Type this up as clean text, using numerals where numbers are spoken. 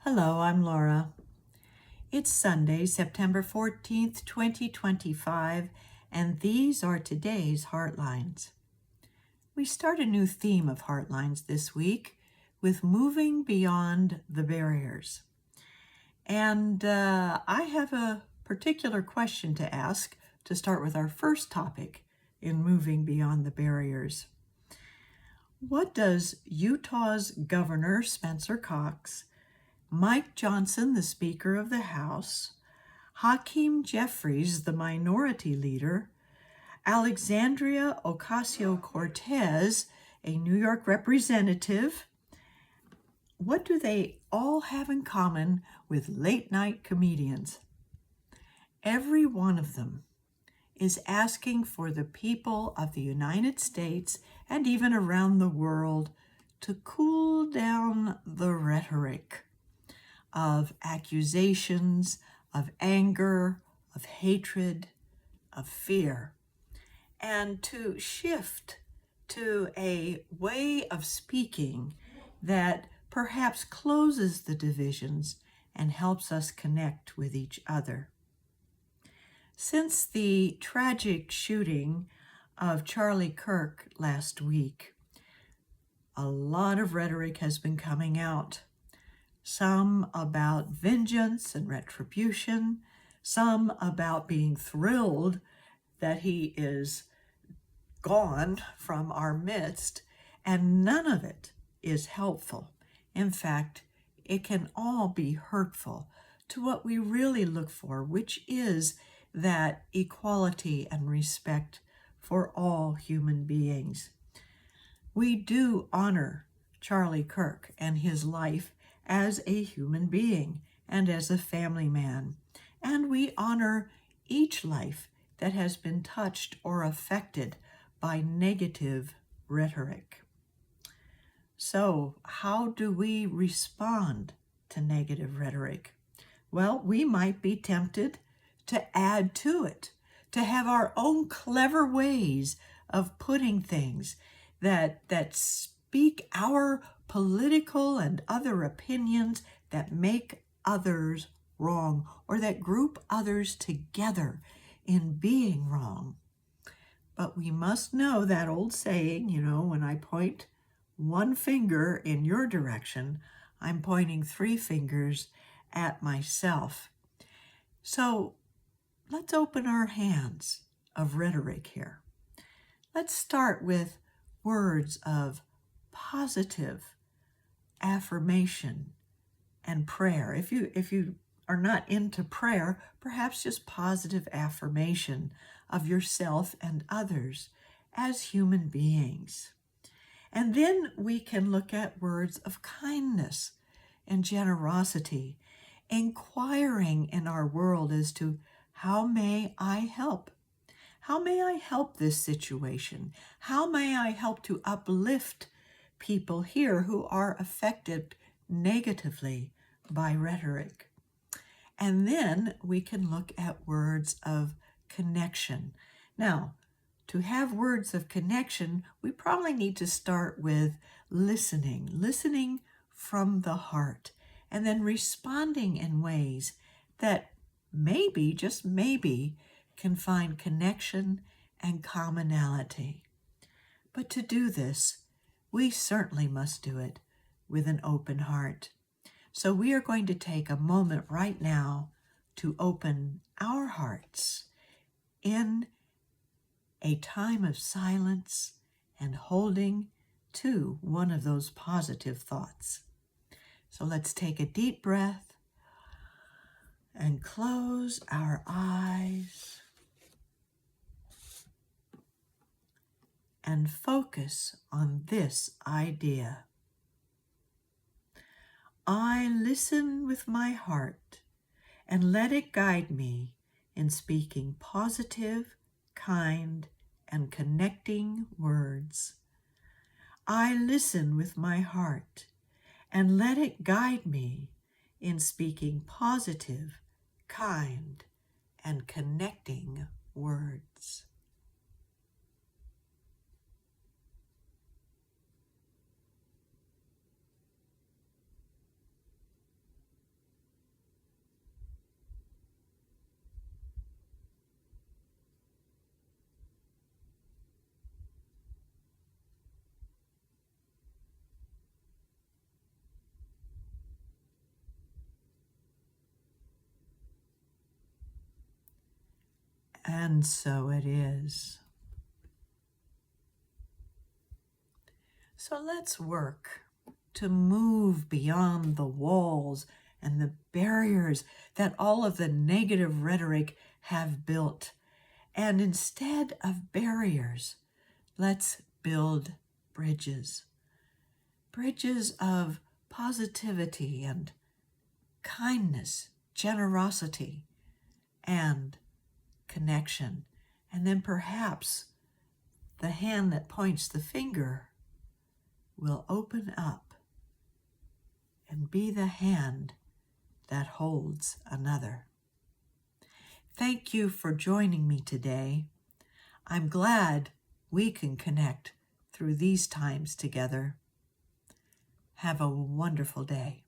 Hello, I'm Laura. It's Sunday, September 14th, 2025, and these are today's Heartlines. We start a new theme of Heartlines this week with moving beyond the barriers. And I have a particular question to ask to start with our first topic in moving beyond the barriers. What does Utah's Governor Spencer Cox, Mike Johnson, the Speaker of the House, Hakeem Jeffries, the Minority Leader, Alexandria Ocasio-Cortez, a New York representative, what do they all have in common with late-night comedians? Every one of them is asking for the people of the United States and even around the world to cool down the rhetoric of accusations, of anger, of hatred, of fear, and to shift to a way of speaking that perhaps closes the divisions and helps us connect with each other. Since the tragic shooting of Charlie Kirk last week, a lot of rhetoric has been coming out. Some about vengeance and retribution, some about being thrilled that he is gone from our midst, and none of it is helpful. In fact, it can all be hurtful to what we really look for, which is that equality and respect for all human beings. We do honor Charlie Kirk and his life as a human being and as a family man. And we honor each life that has been touched or affected by negative rhetoric. So, how do we respond to negative rhetoric? Well, we might be tempted to add to it, to have our own clever ways of putting things that speak our political and other opinions that make others wrong or that group others together in being wrong. But we must know that old saying, when I point one finger in your direction, I'm pointing three fingers at myself. So let's open our hands of rhetoric here. Let's start with words of positive affirmation and prayer. If you are not into prayer, perhaps just positive affirmation of yourself and others as human beings. And then we can look at words of kindness and generosity, inquiring in our world as to how may I help? How may I help this situation? How may I help to uplift people here who are affected negatively by rhetoric? And then we can look at words of connection. Now, to have words of connection, we probably need to start with listening from the heart, and then responding in ways that maybe, just maybe, can find connection and commonality. But to do this, we certainly must do it with an open heart. So we are going to take a moment right now to open our hearts in a time of silence and holding to one of those positive thoughts. So let's take a deep breath and close our eyes and focus on this idea. I listen with my heart and let it guide me in speaking positive, kind, and connecting words. I listen with my heart and let it guide me in speaking positive, kind, and connecting words. And so it is. So let's work to move beyond the walls and the barriers that all of the negative rhetoric have built. And instead of barriers, let's build bridges. Bridges of positivity and kindness, generosity, and connection. And then perhaps the hand that points the finger will open up and be the hand that holds another. Thank you for joining me today. I'm glad we can connect through these times together. Have a wonderful day.